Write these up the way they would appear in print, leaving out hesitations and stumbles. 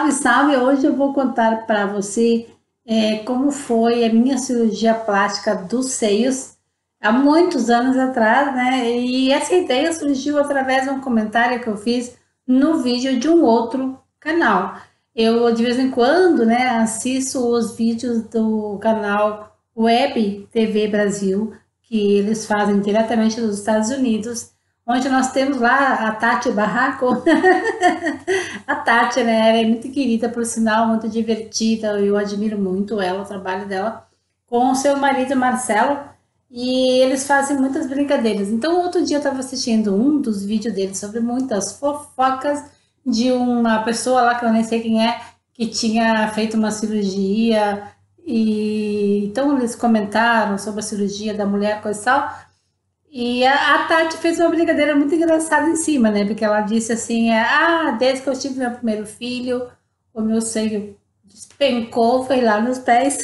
Salve, salve! Hoje eu vou contar para você como foi a minha cirurgia plástica dos seios há muitos anos atrás, né? E essa ideia surgiu através de um comentário que eu fiz no vídeo de um outro canal. Eu, de vez em quando, né, assisto os vídeos do canal Web TV Brasil, que eles fazem diretamente dos Estados Unidos, onde nós temos lá a Tati Barraco. A Tati, né, ela é muito querida, por sinal, muito divertida, eu admiro muito ela, o trabalho dela, com o seu marido Marcelo, e eles fazem muitas brincadeiras. Então, outro dia eu estava assistindo um dos vídeos deles sobre muitas fofocas de uma pessoa lá, que eu nem sei quem é, que tinha feito uma cirurgia, e então eles comentaram sobre a cirurgia da mulher, coisa e tal, e a Tati fez uma brincadeira muito engraçada em cima, né? Porque ela disse assim: desde que eu tive meu primeiro filho, o meu seio despencou, foi lá nos pés.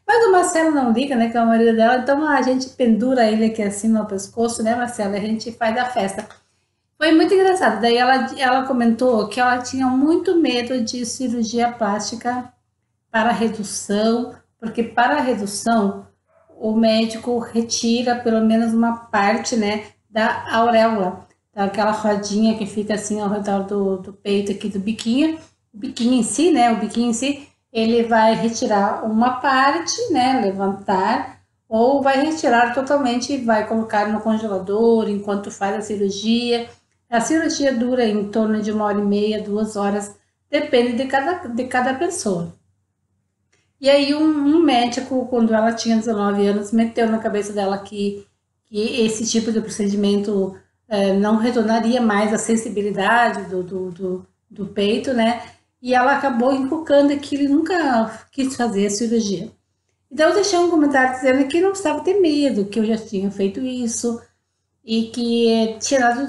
Mas o Marcelo não liga, né? Que é o marido dela, então a gente pendura ele aqui assim no pescoço, né, Marcelo? A gente faz a festa. Foi muito engraçado. Daí ela comentou que ela tinha muito medo de cirurgia plástica para redução, porque para a redução o médico retira pelo menos uma parte, né, da auréola, daquela rodinha que fica assim ao redor do peito aqui do biquinho, o biquinho em si, né, o biquinho em si, ele vai retirar uma parte, né, levantar, ou vai retirar totalmente e vai colocar no congelador enquanto faz a cirurgia. A cirurgia dura em torno de 1h30, 2 horas, depende de cada pessoa. E aí um médico, quando ela tinha 19 anos, meteu na cabeça dela que esse tipo de procedimento não retornaria mais a sensibilidade do peito, né? E ela acabou inculcando que ele nunca quis fazer a cirurgia. Então eu deixei um comentário dizendo que não precisava ter medo, que eu já tinha feito isso e que tinha dado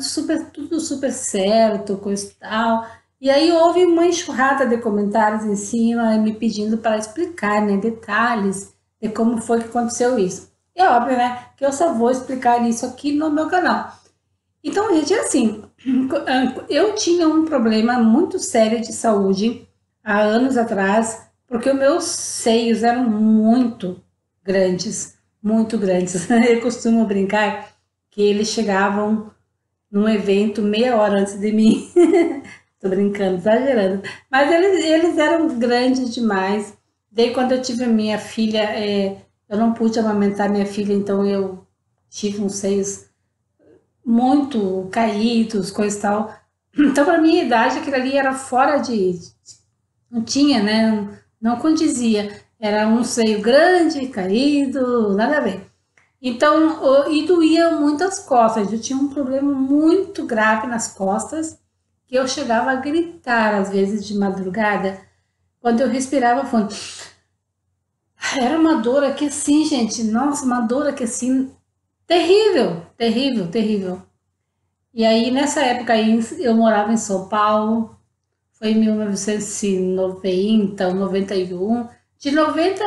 tudo super certo, coisa e tal. E aí houve uma enxurrada de comentários em cima, me pedindo para explicar, né, detalhes de como foi que aconteceu isso. E é óbvio, né, que eu só vou explicar isso aqui no meu canal. Então, gente, é assim, eu tinha um problema muito sério de saúde há anos atrás, porque os meus seios eram muito grandes, muito grandes. Eu costumo brincar que eles chegavam num evento meia hora antes de mim. Tô brincando, exagerando. Mas eles eram grandes demais. Daí, quando eu tive a minha filha, eu não pude amamentar minha filha, então eu tive uns seios muito caídos, coisa e tal. Então, para minha idade, aquilo ali era fora de. Não tinha, né? Não condizia. Era um seio grande, caído, nada a ver. Então, e doía muito as costas. Eu tinha um problema muito grave nas costas, que eu chegava a gritar, às vezes, de madrugada, quando eu respirava fundo. Era uma dor aqui assim, gente. Nossa, uma dor aqui assim. Terrível, terrível, terrível. E aí, nessa época aí, eu morava em São Paulo. Foi em 1990, 91. De 90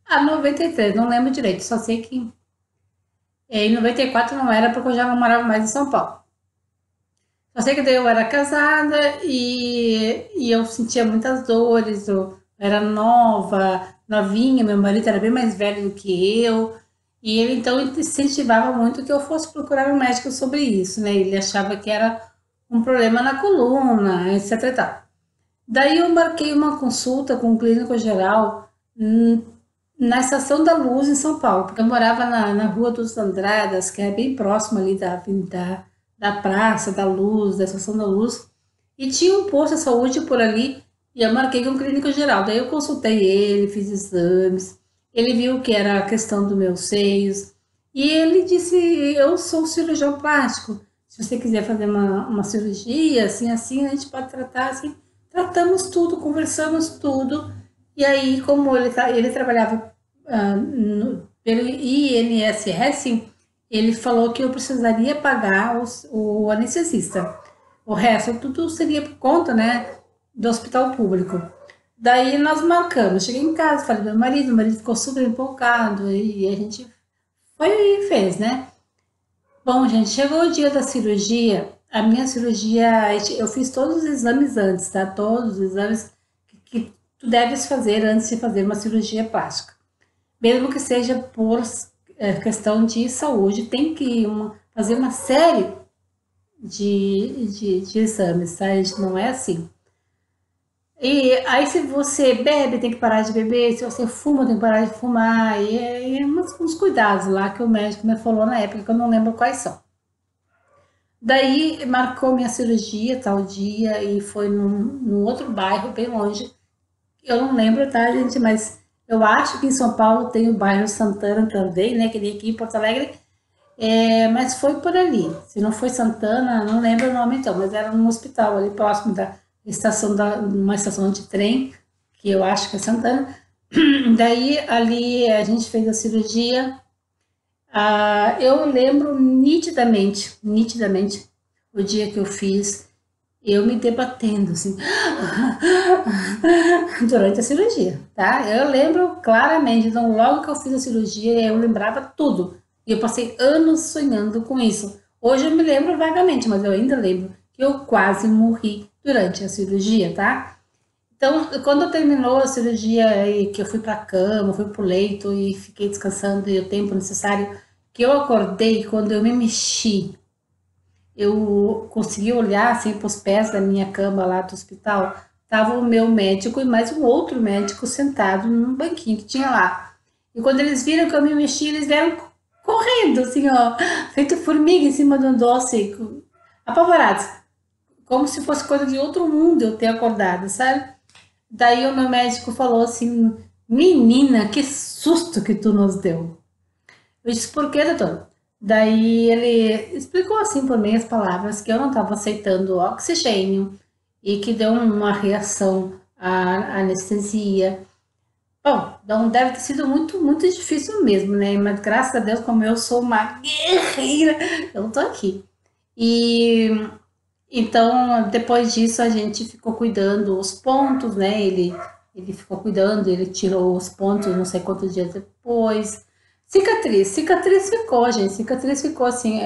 a 93, não lembro direito. Só sei que em 94 não era, porque eu já não morava mais em São Paulo. Só sei que daí eu era casada e eu sentia muitas dores, eu era nova, novinha, meu marido era bem mais velho do que eu, e ele então incentivava muito que eu fosse procurar um médico sobre isso, né? Ele achava que era um problema na coluna, etc e tal. Daí eu marquei uma consulta com um clínico geral na Estação da Luz, em São Paulo, porque eu morava na Rua dos Andradas, que é bem próximo ali da Praça da Luz, da Estação da Luz, e tinha um posto de saúde por ali, e eu marquei com um clínico geral. Daí eu consultei ele, fiz exames, ele viu que era a questão dos meus seios, e ele disse: eu sou cirurgião plástico, se você quiser fazer uma cirurgia, assim, assim, a gente pode tratar, assim, tratamos tudo, conversamos tudo, e aí, como ele trabalhava pelo INSS, ele falou que eu precisaria pagar o anestesista. O resto tudo seria por conta, né, do hospital público. Daí nós marcamos, cheguei em casa, falei pro meu marido ficou super empolgado e a gente foi e fez, né? Bom, gente, chegou o dia da cirurgia, a minha cirurgia, eu fiz todos os exames antes, tá? Todos os exames que tu deves fazer antes de fazer uma cirurgia plástica. Mesmo que seja por questão de saúde, tem que fazer uma série de exames, tá? Gente, não é assim. E aí, se você bebe, tem que parar de beber. Se você fuma, tem que parar de fumar. E uns cuidados lá que o médico me falou na época, que eu não lembro quais são. Daí, marcou minha cirurgia tal dia e foi num outro bairro, bem longe. Eu não lembro, tá, gente? Mas eu acho que em São Paulo tem o bairro Santana também, né? Que nem aqui em Porto Alegre. Mas foi por ali. Se não foi Santana, não lembro o nome então, mas era num hospital ali próximo da estação uma estação de trem, que eu acho que é Santana. Daí ali a gente fez a cirurgia. Eu lembro nitidamente, o dia que eu fiz, eu me debatendo assim durante a cirurgia, tá? Eu lembro claramente, então logo que eu fiz a cirurgia, eu lembrava tudo. E eu passei anos sonhando com isso. Hoje eu me lembro vagamente, mas eu ainda lembro que eu quase morri durante a cirurgia, tá? Então, quando terminou a cirurgia e que eu fui para a cama, fui pro leito e fiquei descansando e o tempo necessário, que eu acordei, quando eu me mexi, eu consegui olhar assim para os pés da minha cama lá do hospital, tava o meu médico e mais um outro médico sentado num banquinho que tinha lá. E quando eles viram que eu me mexi, eles vieram correndo, assim, ó, feito formiga em cima de um doce, apavorados, como se fosse coisa de outro mundo eu ter acordado, sabe? Daí o meu médico falou assim: menina, que susto que tu nos deu. Eu disse: por quê, doutor? Daí ele explicou assim por meias palavras que eu não estava aceitando o oxigênio e que deu uma reação à anestesia. Bom, então deve ter sido muito difícil mesmo, né? Mas graças a Deus, como eu sou uma guerreira, eu tô aqui. E então, depois disso, a gente ficou cuidando os pontos, né? Ele ficou cuidando, ele tirou os pontos não sei quantos dias depois. Cicatriz ficou, gente. Cicatriz ficou assim,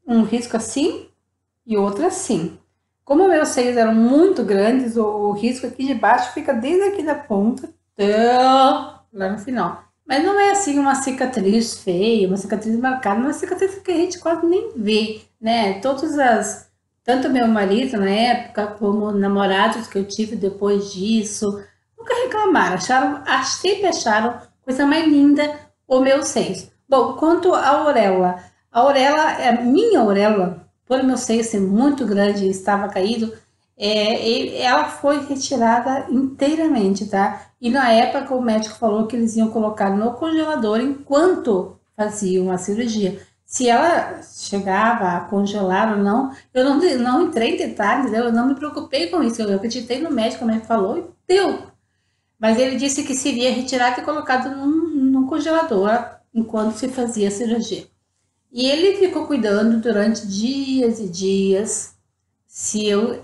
um risco assim e outro assim. Como meus seios eram muito grandes, o risco aqui de baixo fica desde aqui da ponta até lá no final. Mas não é assim uma cicatriz feia, uma cicatriz marcada, uma cicatriz que a gente quase nem vê, né? Tanto meu marido na época, como namorados que eu tive depois disso, nunca reclamaram, sempre acharam coisa mais linda os meus seios. Bom, quanto à auréola, a minha auréola, por meu seio ser muito grande e estava caído, ela foi retirada inteiramente, tá? E na época o médico falou que eles iam colocar no congelador enquanto faziam a cirurgia. Se ela chegava a congelar ou não, eu não entrei em detalhes, eu não me preocupei com isso. Eu acreditei no médico, o médico falou e deu. Mas ele disse que seria retirado e colocado num congelador enquanto se fazia a cirurgia. E ele ficou cuidando durante dias e dias se eu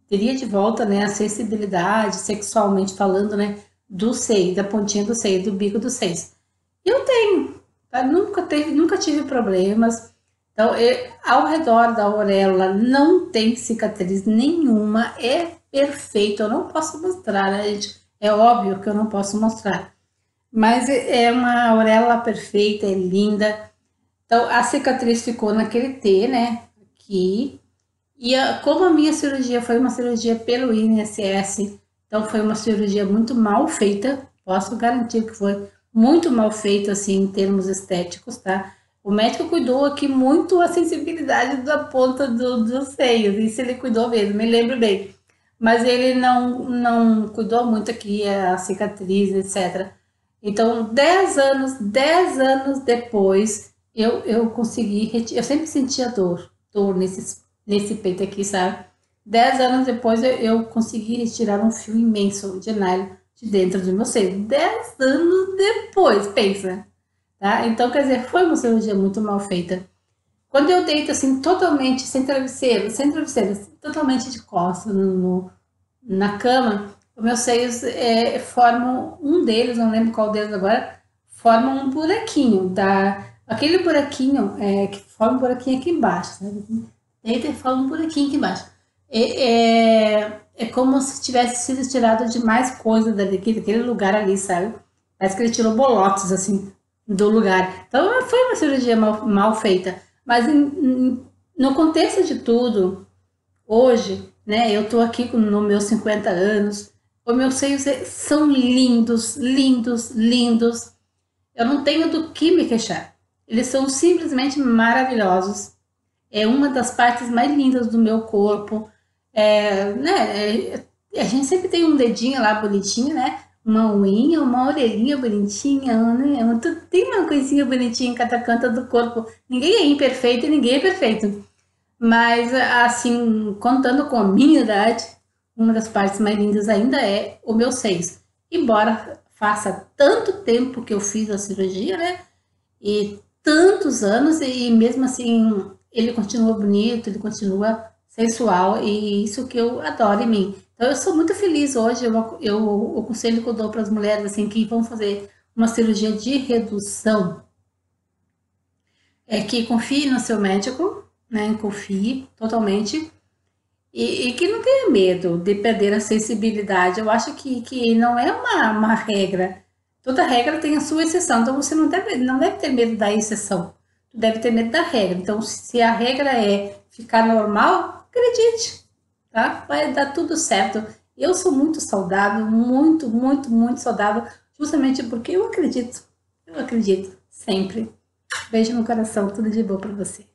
teria de volta, né, a sensibilidade, sexualmente falando, né, do seio, da pontinha do seio, do bico do seio. Eu tenho, tá? Nunca tive problemas. Então, ao redor da auréola não tem cicatriz nenhuma, é perfeito. Eu não posso mostrar, né, gente? É óbvio que eu não posso mostrar. Mas é uma auréola perfeita, é linda. Então, a cicatriz ficou naquele T, né, aqui. E como a minha cirurgia foi uma cirurgia pelo INSS, então foi uma cirurgia muito mal feita, posso garantir que foi muito mal feita, assim, em termos estéticos, tá? O médico cuidou aqui muito a sensibilidade da ponta dos seios, isso ele cuidou mesmo, me lembro bem. Mas ele não cuidou muito aqui a cicatriz, etc. Então, 10 anos depois, eu consegui retirar. Eu sempre sentia dor nesse peito aqui, sabe? 10 anos depois, eu consegui retirar um fio imenso de nylon de dentro do meu seio. 10 anos depois, pensa. Tá? Então, quer dizer, foi uma cirurgia muito mal feita. Quando eu deito assim, totalmente sem travesseiro, totalmente de costas na cama, os meus seios formam, um deles, não lembro qual deles agora, formam um buraquinho aquele buraquinho, que forma um buraquinho aqui embaixo, sabe? Deita e forma um buraquinho aqui embaixo. É como se tivesse sido tirado de mais coisa daquele lugar ali, sabe? Parece que ele tirou bolotes, assim, do lugar. Então, foi uma cirurgia mal feita. Mas no contexto de tudo, hoje, né, eu tô aqui nos meus 50 anos, os meus seios são lindos, lindos, lindos. Eu não tenho do que me queixar. Eles são simplesmente maravilhosos. É uma das partes mais lindas do meu corpo. A gente sempre tem um dedinho lá bonitinho, né? Uma unha, uma orelhinha bonitinha, né? Tem uma coisinha bonitinha em cada canto do corpo. Ninguém é imperfeito e ninguém é perfeito. Mas, assim, contando com a minha idade, uma das partes mais lindas ainda é o meu seios. Embora faça tanto tempo que eu fiz a cirurgia, né? E tantos anos, e mesmo assim ele continua bonito, ele continua sensual, e isso que eu adoro em mim. Então eu sou muito feliz hoje. O conselho que eu dou para as mulheres assim que vão fazer uma cirurgia de redução é que confie no seu médico, né? Confie totalmente. E que não tenha medo de perder a sensibilidade. Eu acho que não é uma regra. Toda regra tem a sua exceção. Então você não deve ter medo da exceção. Tu deve ter medo da regra. Então, se a regra é ficar normal, acredite, tá? Vai dar tudo certo. Eu sou muito saudável, muito, muito, muito saudável, justamente porque eu acredito. Eu acredito, sempre. Beijo no coração, tudo de bom para você.